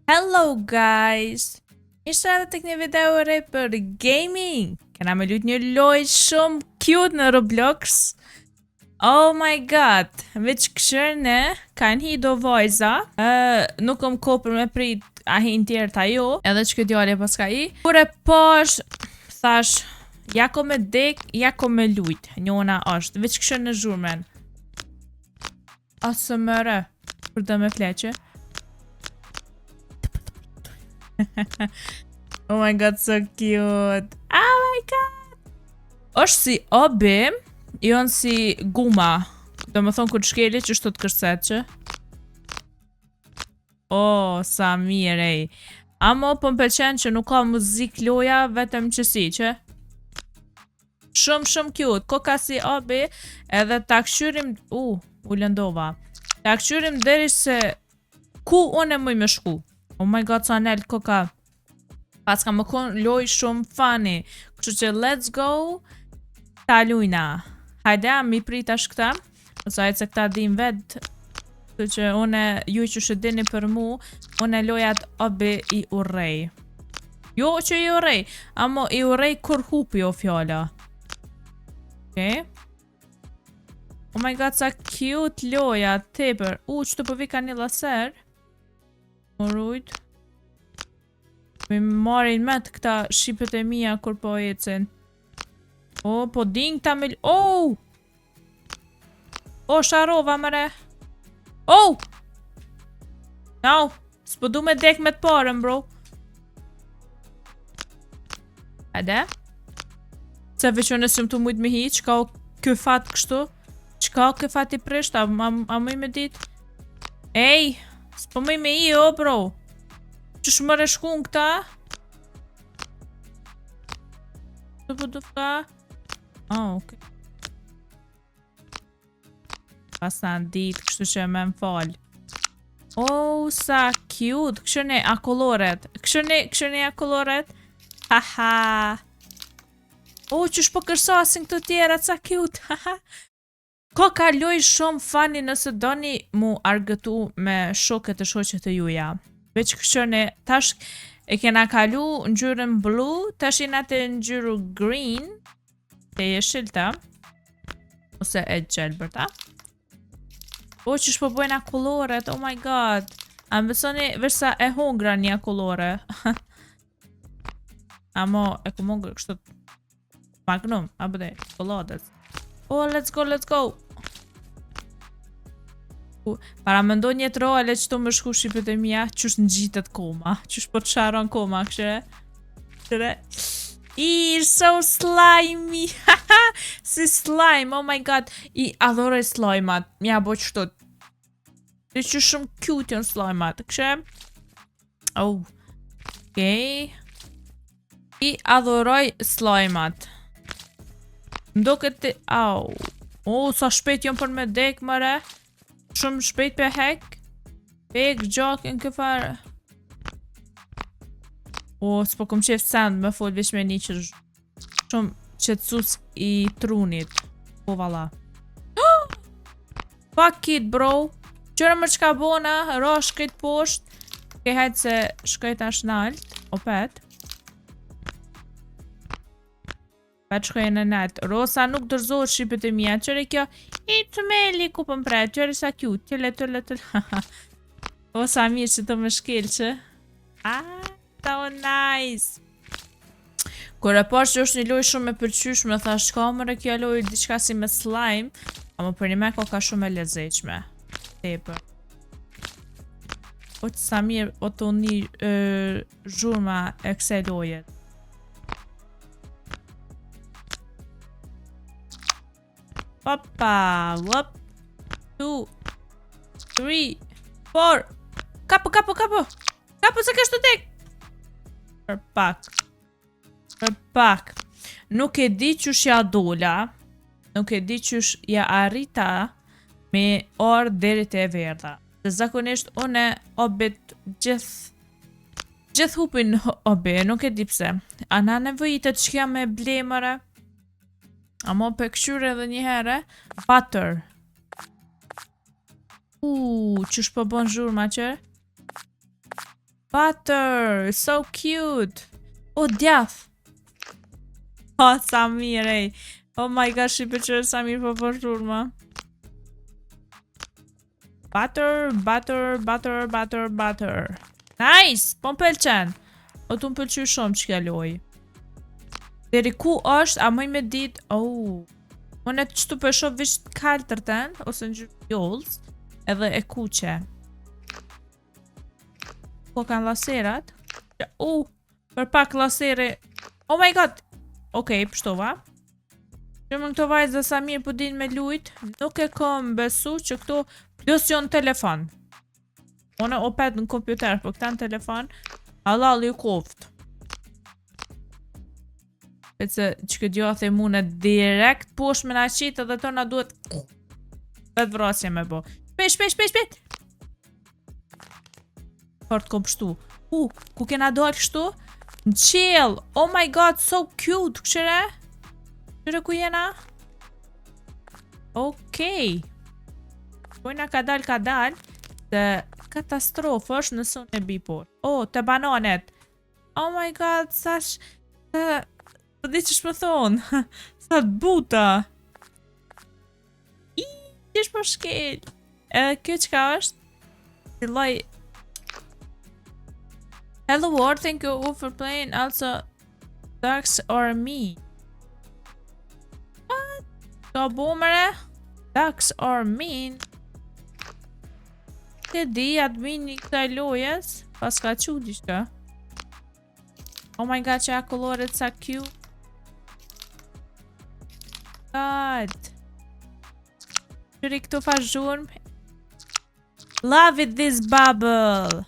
Hello guys! Ishte edhe tek një video e re për gaming. Kena me lut një lojë shumë cute në Roblox. Oh my god! Veç këshërne, kanë hi do vajza. Nuk kom kohë për me prit ahin tjerë ta jo. Edhe që këtë djale pas ka i. Kur e pash, thash, ja ko me dek, ja ko me lujt. Njona është, veç këshër në zhurmen. Asë mëre, për dhe me fleqe. Oh my god, so cute. Oh my god. Është si obi, jonë si guma. Do më thonë kur shkeli që shtot kërset që. Oh, sa mirë ej. Amo po më pëlqen që nuk ka muzik loja, vetëm që si që. Shumë cute. Koka si obi, edhe ta këshyrim... u lëndova. Ta këshyrim deri se ku unë e muj me shku. Oh my god, sa nel koka. Pas ka më konë loj shumë funny. Kështu që let's go. Ta lujna. Hajde, mi pritash këta. Ose hajtë se këta dim vetë. Kështu që une, ju që shëdini për mu, une lojat obi i urrej. Jo që i urrej, amo i urrej kur hupi o fjalla. Okay. Oh my god, sa cute loja, tepër. Që të përvi ka një laser. Morujt. Mi marin me të këta shqipet e mija kur po ecin. Oh, po ding ta me... Oh! Oh, sharova mëre. Oh! No! S'po du me dek me të parën, bro. Hajde. Se veqo nësim të mujt me hi, qka o kë fat kështu? Qka o kë fat i prisht? A muj me dit? Ej! S'po muj me i, o, bro. Që shmëre shkun këta? Të po du ka? Oh, ok. Pas në dit, kështu që me më fal. Oh, sa cute. Këshërne akoloret. Këshërne akoloret. Haha. Oh, që shpo kërsasin këtë tjera, sa cute. Haha. Ko ka loj shumë funny nëse doni mu argëtu me shoket e shoqet e juja. Veç këshërne, tash e kena kalu në gjyrën blue, tash jena të në gjyru green, të jeshilta, ose e gjelbërta. O, që shpo bojna koloret, oh my god. A më besoni versa e hongra një kolore. Amo, e ku mongër kështu magnum, a bëdej, kolodës. Oh, let's go. Para më ndoj një të role që të më shku shqipet e mija, qësh në gjitët koma, qësh po të sharon koma, këshire. So slimy, si slime, oh my god, i adhore slimat, mja bo qëtot. Dhe që shumë cute jën slimat, këshire. Oh, okej. I adhoroj slimat. Ndo këtë, au. Oh, sa shpejt jën për me dek, mëre. Shumë shpejt për hek. Pek, gjak, në këfar. O, s'po kom qef sand me fol vish me një që shumë qetsus i trunit. Po vala. Fuck it, bro. Qërë më qka bona, ra shkejt posht. Ke hajtë se shkejt ashtë nalt. O pet. Pet shkojnë në net. Rosa nuk dërzohet shqipet e mija. Qëre kjo, i të meli ku pëm pret. Qëre sa cute. Tjële. O, sa mirë që të më shkel që. So nice. Kur e pash që është një loj shumë e përqyshme, thash ka mëre kjo loj diçka si me slime. Ama për një me ka shumë e lezeqme. Tepër. O, që sa mirë o të një zhurma e kse lojet. Opa, 1, 2, 3, 4. Kapo. Kapo se kështë të tek. Për pak. Nuk e di qësh ja dola. Nuk e di qësh ja arrita me orë deri të e verda. Dhe zakonisht une obit gjithë hupin obi, nuk e di pse. A na nevojitet që jam me blemëre. Amo për këshyre edhe një herë. Butter. Që shpo bon zhurma që. Butter, so cute. O, djath. O, sa mirë, ej. Oh my gosh, i pëlqej sa mirë po përshur ma. Butter, butter, butter, butter, butter. Nice, po m'pëlqen. O, tu m'pëlqy shumë që kjo loj. Deri ku është, a mëj me dit, unë e të qëtu për shumë visht kaltërten, ose në gjyë jollës, edhe e kuqe. Po kanë laserat. Për pak lasere. Oh my god. Okej, pështova. Që më këto vajzë sa mirë po din me lujt, nuk e kom besu që këto plus jo në telefon. Unë opet në kompjuter, po këta në telefon, halal ju koft. Pece që këtë gjohë the mune direkt posh me na qitë dhe tona duhet vetë vrasje me bo. Shpejt! Fort kom pështu. Ku kena dojtë kështu? Në qel! Oh my god, so cute! Këshire? Këshire ku jena? Okej. Pojna ka dal, dhe katastrofë është nësë unë e bipor. Të bananet. Oh my god, sash... Të di që shmë thonë. Sa të buta. Që shmë shkel. Kjo qka është? Loj... Hello world, thank you all for playing. Also, ducks are me. What? Ka bomere? Ducks are mean. Të di admini këtaj lojes. Pas ka qudi shka. Oh my god, që akulloret sa cute. God. Qëri këtu fa zhurm. Love it, this bubble.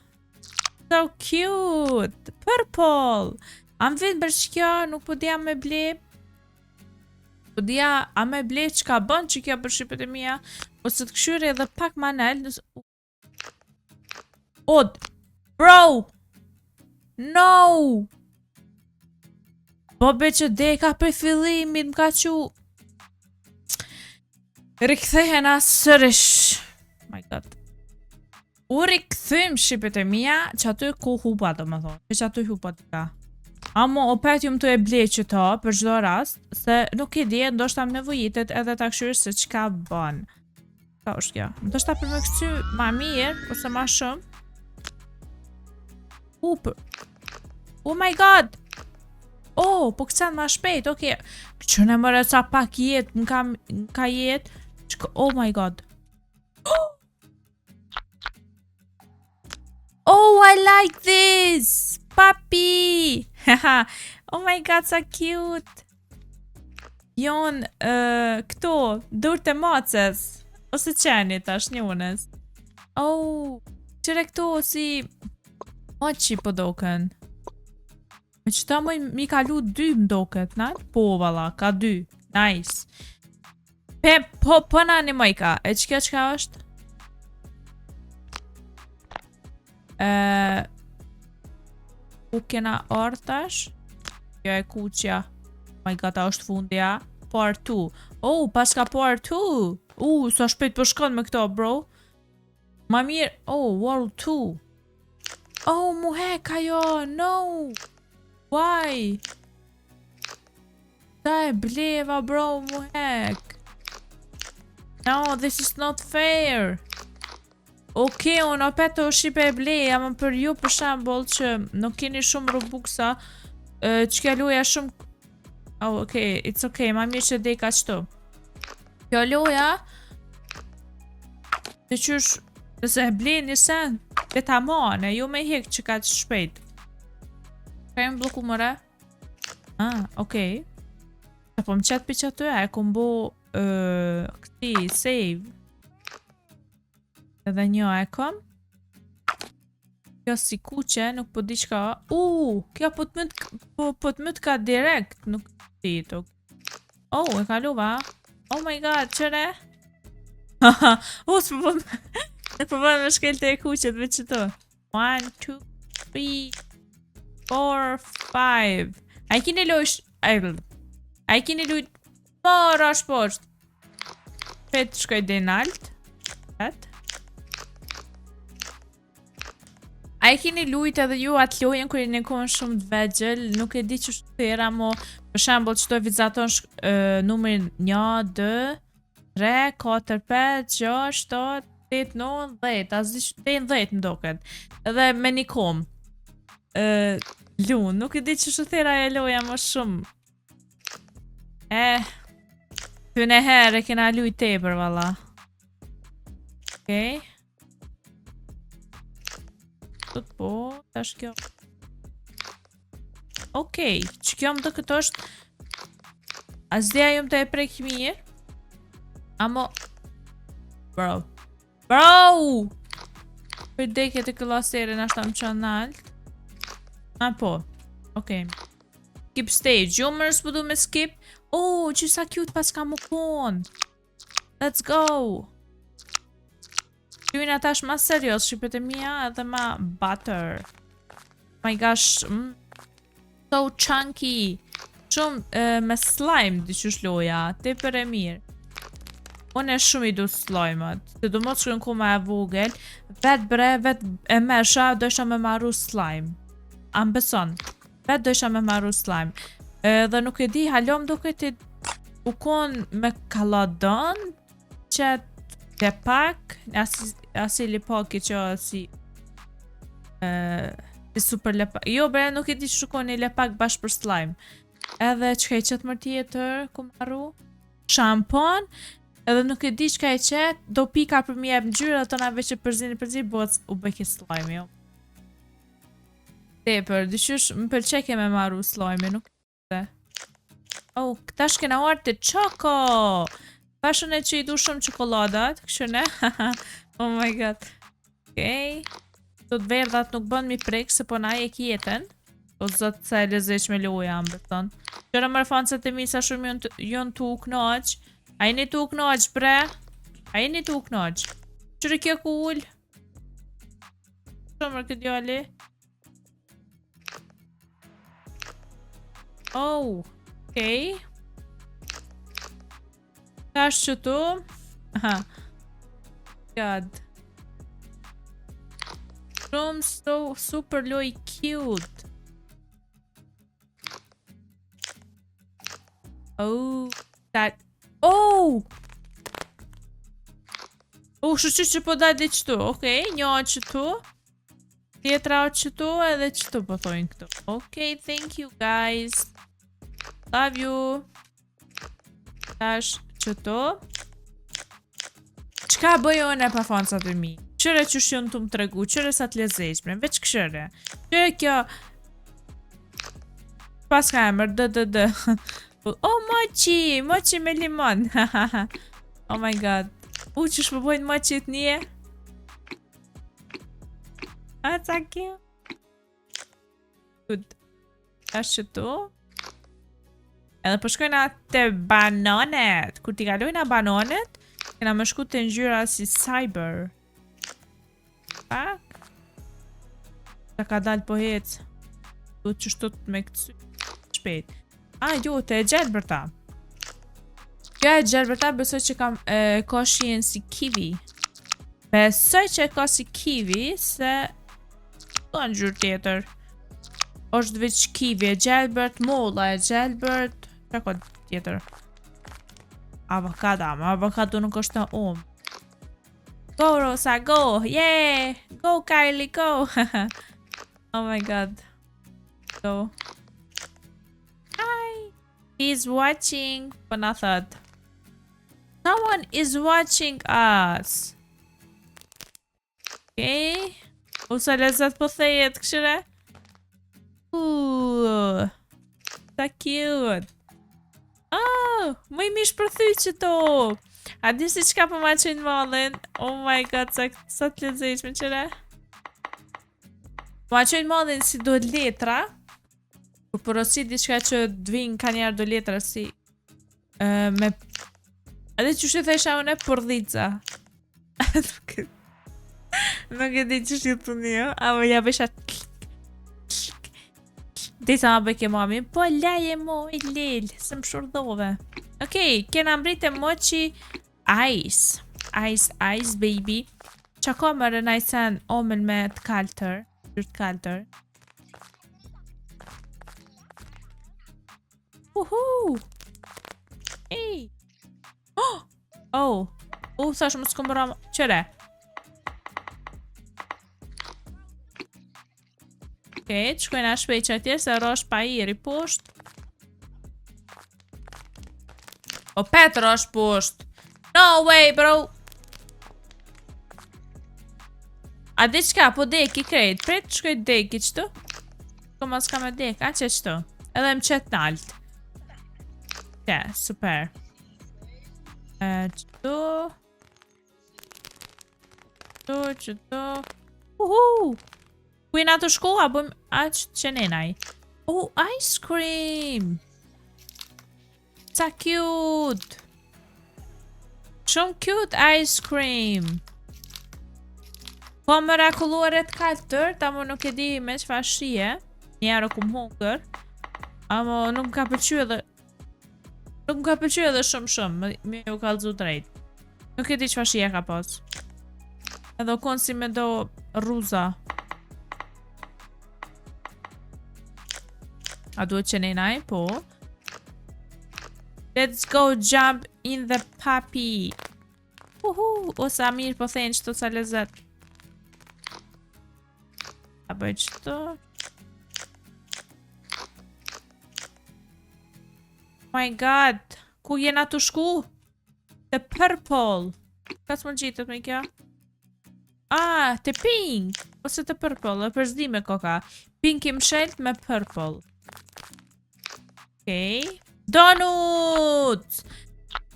So cute. Purple. Am vind për shkja, nuk po dhja me ble. Po dhja a me ble që ka bën që kja për shqipet e mija. Ose të këshyre edhe pak manel. Od. Bro. No. Po be që deka për fillimit më ka që rikthehen sërish. My god. U rikthym shqipet e mija që aty ku hupa do më thonë. Që aty hupa të ka. Amo opet ju më të e ble që ta për gjdo rast. Se nuk i di, ndoshta më nevojitet edhe ta këshyrë se qka bën. Ka është kjo. Ndoshta për me kësy ma mirë ose ma shumë. Oh my god. Po kësan ma shpejt, okej. Që në mërë sa pak jetë, në ka jetë. Oh my god. Oh, I like this! Papi! Oh my god, so cute! Jon, këto, dur të macës. Ose qeni tash njënës. Qëre këto si... Moqi po doken. Me që ta mëj mi kalu 2 më doket, na? Po, vala, ka 2. Nice. Po na një mëjka. E qka është? Ku kena ortash? Kjo e kuqja. Oh my god, a është fundja. Part 2. Pas ka part 2. Sa shpejt për shkon me këto, bro. Ma mirë. World 2. Mu hek ajo. No. Why? Ta e bleva, bro, mu hek. No, this is not fair. Unë opet të shqipe e bleja, më për ju për shambull që nuk keni shumë Robuxa, që kjo loja shumë... it's okay, ma mirë që dej ka qëto. Kjo loja... Të qysh... Nëse e blej një sen, dhe ta mane, ju me hek që ka që shpejt. Ka e më bloku mëre? Okej. Ta po më qëtë për që të e kumbo... Këti, save. Edhe një e kom. Kjo si kuqe, nuk po di qka. Kjo po të mëtë ka direkt. Nuk ti të. E kaluva. Oh my god, qëre? S'po po me shkel të e kuqet, veç që të. 1, 2, 3, 4, 5. A i kini lujsh... A i kini lujt... Mora shposht. Petë shkoj dhe nalt. Petë. A e keni lujt edhe ju atë lojën kër jeni kohën shumë të vegjël, nuk e di që shtera mo, për shembull çdo vizaton numrin 1, 2, 3, 4, 5, 6, 7, 8, 9, 10, asdi 10 më doket. Edhe me një kom. Lun, nuk e di që shtera e loja më shumë. Për në herë e kena lujt tepër valla. Okej. Tot po, tash kjo. Okej, që kjo më do këtë është asdja ju më të e prek mirë. Amo Bro Për deke të këllasere në ashtë më qënë nalt. Po, okej. Skip stage, jo më rësë pëdu me skip. Që sa cute pas ka më kon. Let's go. Jujnë atash ma serios, shqipet e mija edhe ma butter. My gosh, so chunky. Shumë me slime di qysh loja, te për e mirë. Unë e shumë I du slime-at. Të du mos shkën kuma e vogël, vetë bre, vetë e mesha, dojsha me marru slime. Ambeson, vetë dojsha me marru slime. Dhe nuk e di, halom duke ti u kon me kaladon, që lepak, asi lipaki që asi super lepak. Jo bre, nuk e di që shukon një lepak bashkë për slime. Edhe që ka I qëtë mërë tjetër, ku marru? Shampon, edhe nuk e di që ka I qëtë, do pika për mi e mëgjyrë, dhe të na veç e përzini, bëhet u bëjke slime, jo. Tepër, dyqysh më pëlqeke me marru slime, nuk e. Këta shkena artë të qoko! Pashën e që I du shumë qokoladat, kështu ne? Oh my god. Okej. Do të verdhat nuk bën mi prek, se po na e kjetën. O zëtë se e lezeq me loja, më beton. Qëra mërë fancet e mi sa shumë jonë të uknoq. A jeni të uknoq, bre? A jeni të uknoq? Qërë kjo cool? Shumë mërë këtë djali. Okej. Ka është që tu? God. Shumë so super loj cute. Shë që po da dhe qëtu. Okej, një që tu. Tjetra që tu edhe që tu po thojnë këtu. Okej, thank you guys. Love you. Tash që tu. Qka bëjo në pa fansat e mi? Qëre që shionë të më tregu, qëre sa të lezejshme, veç këshëre. Qëre kjo... Pas ka emër, d. Mochi me limon. Oh my god. Që shpëbojnë mochit një. Ca kjo. Good. Tash që tu. Edhe përshkojna të bananet. Kur t'i kalojna bananet, kena më shku të ngjyra si cyber. Pak. Ta ka dal po hec. Du të qështot me këtë shpejt. Jo, të e gjelbërta. Kjo e gjelbërta besoj që kam ka shien si kiwi. Besoj që ka si kiwi, se ka në gjyrë tjetër. është veç kiwi e gjelbërt, molla e gjelbërt. Qa ka tjetër? Avokado nuk është të Go Rosa, go! Yeah! Go Kylie, go! Oh my god. Go. Hi! He's watching. Po na thot. Someone is watching us. Okay. Usa lezat po thejet këshire. So cute. Oh, më I mish përthy që to. A di si qka po ma qenë mallin? Oh my god, sa të lezejshme qëre. Po ma qenë mallin si do letra. Kur porosi diçka që dvin ka njerë do letra si me... Edhe që shë thesha une përdhica. Nuk e di që shë të një. A më ja besha... Disa ma bëjke mami. Po laje mo I lel. Se më shurdove. Okej, kena mbrite mochi ice. Ice, baby. Qa ka më rënajsen omen me të kaltër. Të kaltër. Uhu! Ej! Oh! Thash më s'kom bëra... Qëre? Okej, të shkojna shpejt që atje, se rosh pa iri posht. O, pet rosh posht. No way, bro! A di qka, po deki krejt. Pret të shkoj deki qëtu. Ko ma s'ka me dek, a që qëtu. Edhe më qëtë nalt. Ke, super. Qëtu. Qëtu. Uhu! Kujna të shku, a bëm... A që nenaj. Oh, ice cream! Sa cute! Shumë cute ice cream! Po më rakulluaret kaltër, ta më nuk e di me qëfa shie. Njerë kum hungër. Amo nuk më ka përqy edhe... Nuk më ka përqy edhe shumë, mi u kalzu drejt. Nuk e di qëfa shie ka pas. Edhe u konë si me do ruza. A duhet që nenaj, po. Let's go jump in the puppy. O sa mirë po thejnë qëto sa lezet. A bëj qëto. My god. Ku jena të shku? The purple. Kas më gjitët me kja? Ah, the pink. Ose the purple, e përzdi me koka. Pink i mshelt me purple. Okay. Donuts!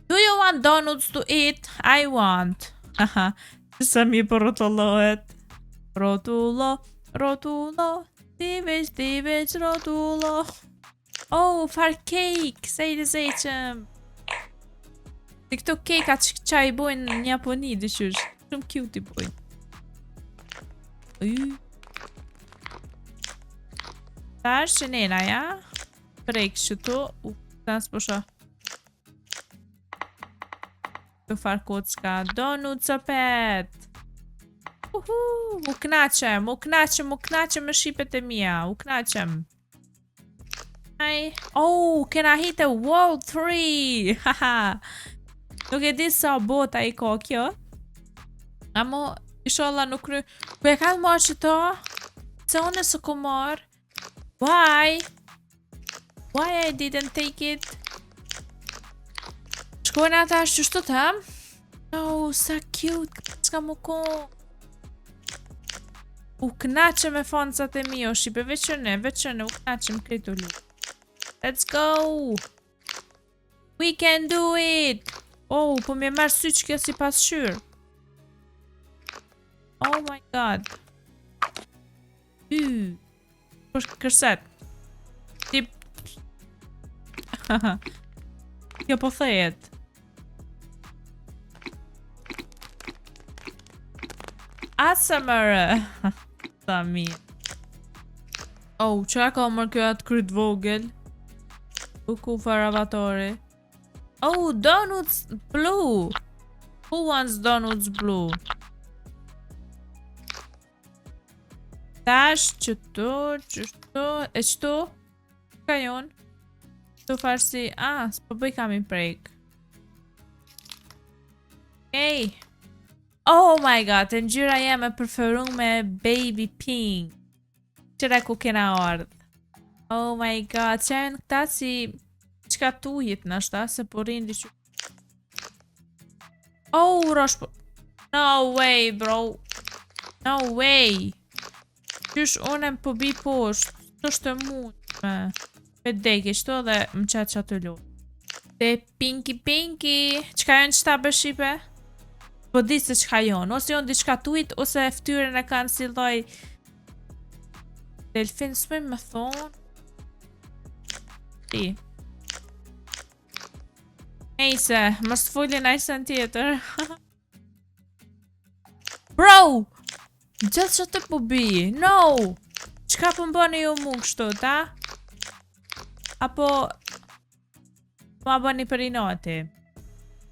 Do you want donuts to eat? I want. Haha. Sa mi po rotullohet. Rotullo, rotullo. Ti veç rotullo. Oh, far cake! Se i lezeqëm. Ti këto cake qa i bojnë në Japoni, dëshysh. Shumë cute i bojnë. Tash që nena, ja? Prejk qëtu. Tans po shë. Të far kocka. Donuts o pet. Mu knaqem me shipet e mija. U knaqem. Oh, can I hit a wall 3? Haha. Nuk e di sa bota i ko kjo. Amo, isholla nuk kry... Ku e ka të marrë që to? Se unë e së ku marrë. Why? Why I didn't take it? Shkojnë ata është qështu të ham? Oh, sa cute. Ska mu ko. U knaqe me foncat e mi, o shipe. Veqëne, u knaqe më kritu lu. Let's go. We can do it. Oh, po mi e marrë sy që kjo si pas shyrë. Oh my god. Po kërset. Tip. Kjo po thejet. Asamërë. Sa mirë. Oh, që ka mërë kjo atë kryt vogël? U ku faravatori. Oh, donuts blue. Who wants donuts blue? Tash, qëtu, e qëtu? Ka jonë? Qëtu farsi, s'po bëj kam i prejk. Hey! Oh my god, të ngjyra jem e preferun me baby pink. Qëra ku kena ardh. Oh my god, që janë këta si... Qka tujit në ashta, se po rindi që... Oh, rosh po... No way, bro. No way. Qysh unem po bi posht. Qështë është të mund me... Pe deki qëto dhe më qatë që atë lu. Te pinky. Qka janë qëta bëshipe? Po di se qka jonë. Ose jonë di qka tujit, ose ftyrën e kanë si loj... Delfin s'me më thonë. Ti. Nejse, mës të fullin ajsen tjetër. Bro! Gjatë që të po bi. No! Qka po mbëni ju mu kështu, ta? Apo... Ma bëni për i noti.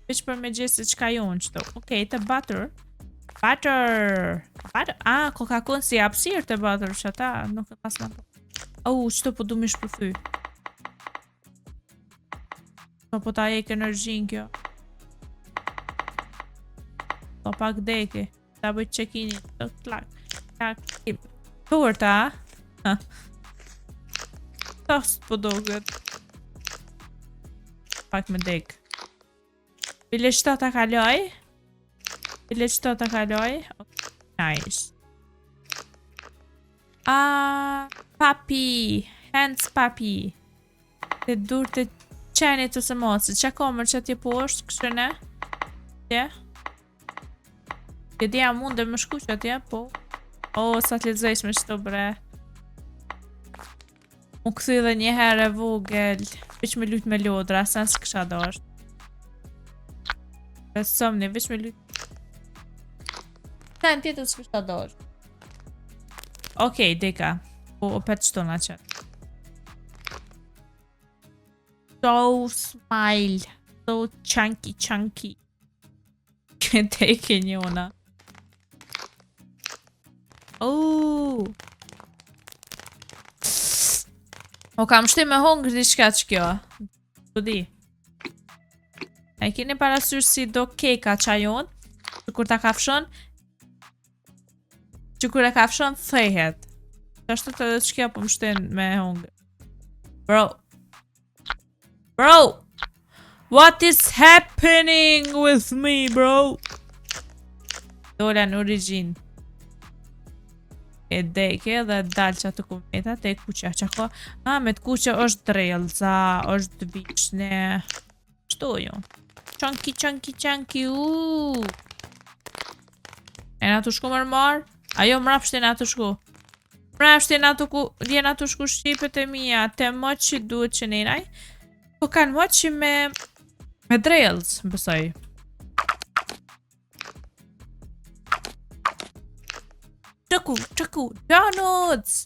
Veç për me gjithë se qka jonë qëto. Okej, të butter. Butter. Coca-Cola si hapësirë të butter që ata nuk e pas më. Çto po du mish përthy. Po ta ek energjin kjo. Po pak deke. Ta bëj check-in. Tak. Torta. Tost po doget. Pak me dek. Bile qëta ta kaloj. Nice. Papi. Hands papi. Të dur të qenit të së mosë. Qa komër që tje poshtë, kështë ne? Tje? Këdja mund dhe më shku që atje, po. Sa të lezejsh me shto bre. Mu këthy dhe një herë e vogël. Veç me lut me lodra, sen së kësha dasht. Besomni, veç me lut. Sen tjetër së kësha dasht. Okej, deka. Po pet shtona qëtë. So smile. So chunky. Këte e ke njona. O kam shti me hongër diçka që kjo. Po di. E keni parasysh si do keka qajon. Që kur ta kafshon. Që kur e kafshon thehet. Qashtu të dhe që kjo po më shtin me hongër. Bro! What is happening with me, bro? Dola në origin. E deke dhe dalë që atë kumetat e kuqja që ko. Me të kuqja është drelza, është vishne. Shto jo. Chunky, E na të shku mërmar? Ajo mrapsht e na të shku. Mrapsht e na të ku, dje na të shku shqipet e mija, te më që duhet që nenaj. Po kanë më që me drelz, besoj. Chaku, Donuts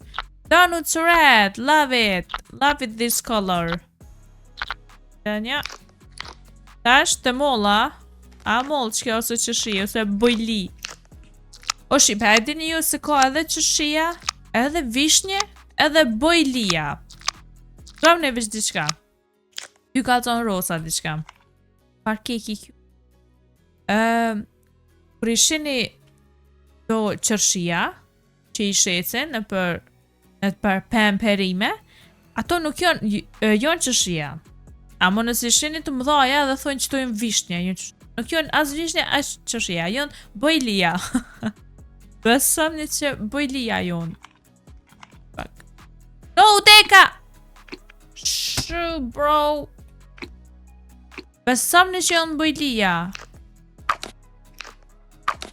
red, love it this color. Dënja. Tash të molla. A moll që kjo ose qëshi, ose bojli. O shqipe, e dini ju se ka edhe qëshia, edhe vishnje, edhe bojlia. Gëm ne vish diçka. Ju ka zonë rosa diçka. Par keki kjo. Kër ishini do qërshia, që i shecen në për pemperime, ato nuk jonë qërshia. Amo nësi ishini të mëdhaja dhe thonë që tojnë vishnja. Nuk jonë as vishnja, as qërshia. Jonë bojlia. Besëm një që bojlia jonë. No, deka! Shoo, bro. Besëm një që jonë bojlia.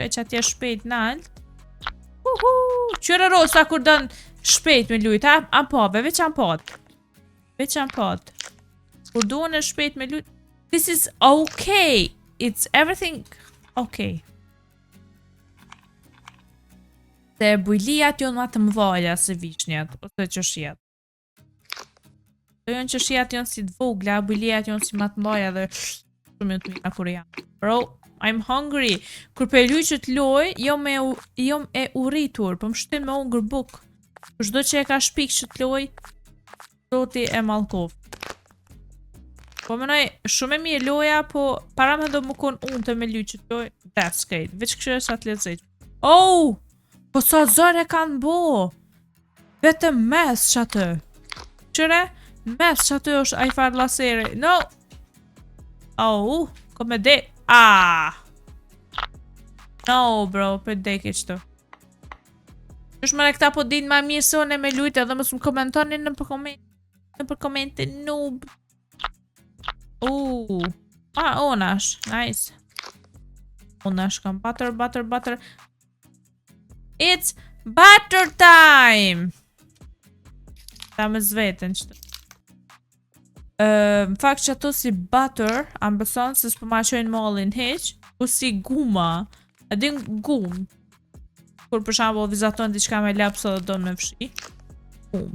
Që atje shpejt nalt. Qyre rosa kur dënë shpejt me lujt, ampave, veç ampat. Kur duhen e shpejt me lujt. This is okay. It's everything okay. Se bujlijat jonë ma të mdhaja se vishnjat, ose qëshjat. Do jonë qëshjat jonë si të vogla, bujlijat jonë si ma të mdhaja dhe shumë të mija kur janë. Bro, I'm hungry. Kur për lujqët loj, jom e uritur, për më shtin me hungër buk. Shdo që e ka shpik që të loj, zoti e malkov. Po mënoj, shumë e mirë loja, po para me do më konë unë të me lujqët loj, that's great. Veç këshë sa të lezit. Oh! Po sa zore kanë bo! Vetëm mes që atë. Qëre? Mes që atë është ajfar lasere. No! Oh! Ko me de... No, bro, për deke qëto. Qësh mëre këta po din ma mirë se one me lujtë edhe mësë më komentoni në për komente noob. Onash, nice. Onash kam butter. It's butter time! Ta me zveten qëto. Në fakt që ato si butter, am beson se s'po ma qojnë mollin heq, ku si guma. E din gum. Kur për shambo vizaton diçka me lapso dhe do në me fshi. Gum.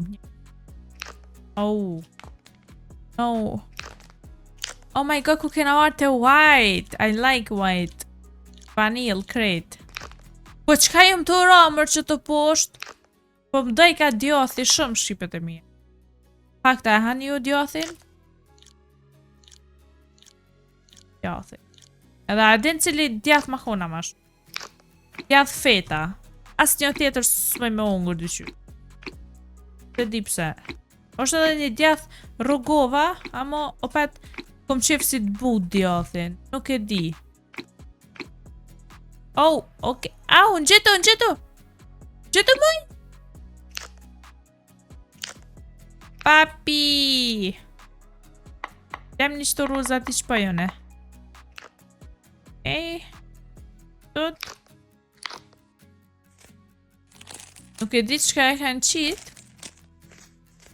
No. Oh my god, ku kena arte white. I like white. Vanille, crate. Po qka jëm të ramër që të poshtë? Po më doj ka djathi shumë shqipet e mija. Fakta e hani ju djathin? Djathi. Edhe a din cili djath ma kona mash? Djath feta. As një tjetër s'mej me ongur dyqy. Se di pse. Është edhe një djath rogova, amo opet kom qef si t'but djathin. Nuk e di. Oh, okej. Au, në gjetu, në gjetu! Gjetu mëj? Papi! Jam një qëto roza ti që pajone. Ej. Tut. Nuk e di qka e kanë qitë.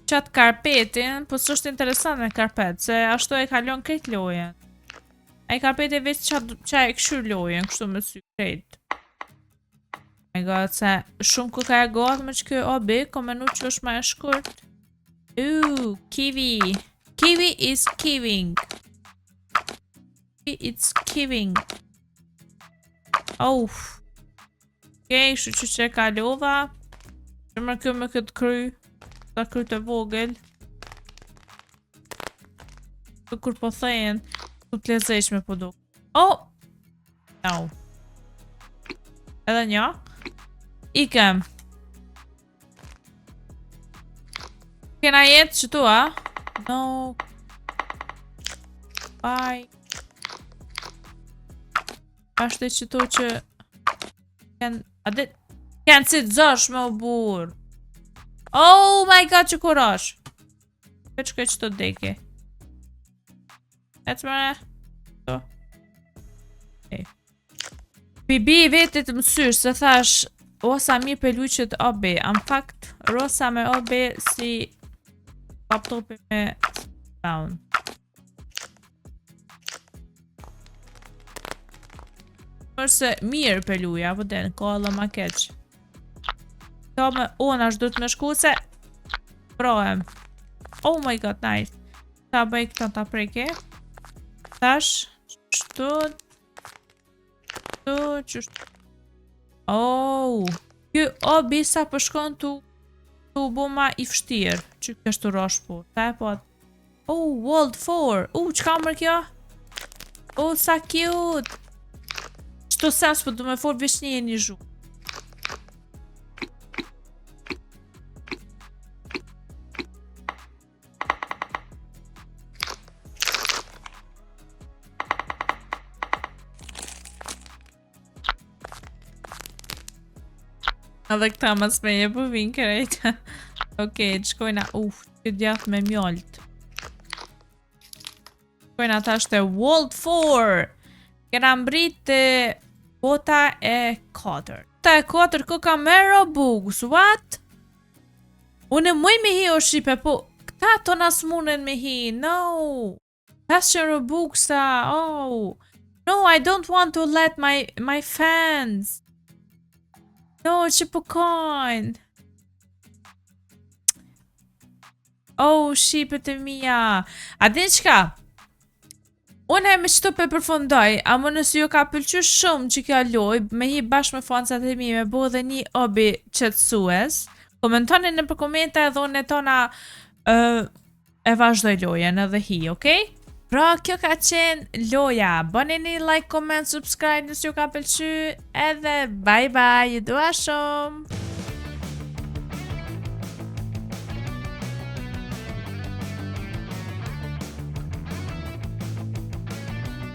Qatë karpetin, po s'është interesant me karpet, se ashtu e kalon krejt lojen. A i karpet e veç qa e këshur lojen, kështu me sy krejt. My god, se shumë ku ka e gatë me që kjo obi, ko menu që është ma e shkurt. Kiwi. Kiwi is kiwing. Kiwi it's kiwing. Okej, shu që e kalova. Që më kjo me këtë kry. Ta kry të vogël. Të kur po thejnë, të plezeshme po do. No. Edhe një. Ikem. Kena jetë që tu, a? No. Bye. Ashtë që tu që... Kenë si të zosh me u burë. Oh my god, që kurash. Veç këtë që të deke. Ecë mëre. Bibi i vetit mësysh, se thash osa mirë për luqët obi. Am fakt, rosa me obi si laptopi me down. Përse mirë për luja, po den, ka alla ma keq. Ta me unë ashtë du të me shku se prohem. Oh my god, nice. Ta bëj këta ta preke. Tash, qështu. Qështu. Kjo obi sa përshkon të bu ma i fështirë. Që kështu rosh po. Ta e po. World 4. Qka mërë kjo? Sa cute. Qëto sens po du me for vish një zhu. Edhe këta mas me je po vinë kërejt. Okej, të shkojna, që djath me mjolt. Shkojna ta shte World 4. Kena mbrit të bota e 4. Bota e 4 ko ka me Robux, what? Unë muj me hi o shqipe, po këta to nas munen me hi, no. Tas që Robuxa, no, I don't want to let my fans. No, që po kajnë. Shqipet e mija. A din qka? Unë e me qëto pe përfundoj, a më nësë ju ka pëlqy shumë që kjo loj, me hi bashkë me fansat e mi, me bo dhe një obi qëtësues, komentoni në për komente edhe unë e tona e vazhdoj lojen edhe hi, okej? Pra, kjo ka qenë loja. Bëni një like, comment, subscribe nësë ju ka pëlqy, edhe bye bye, ju dua shumë!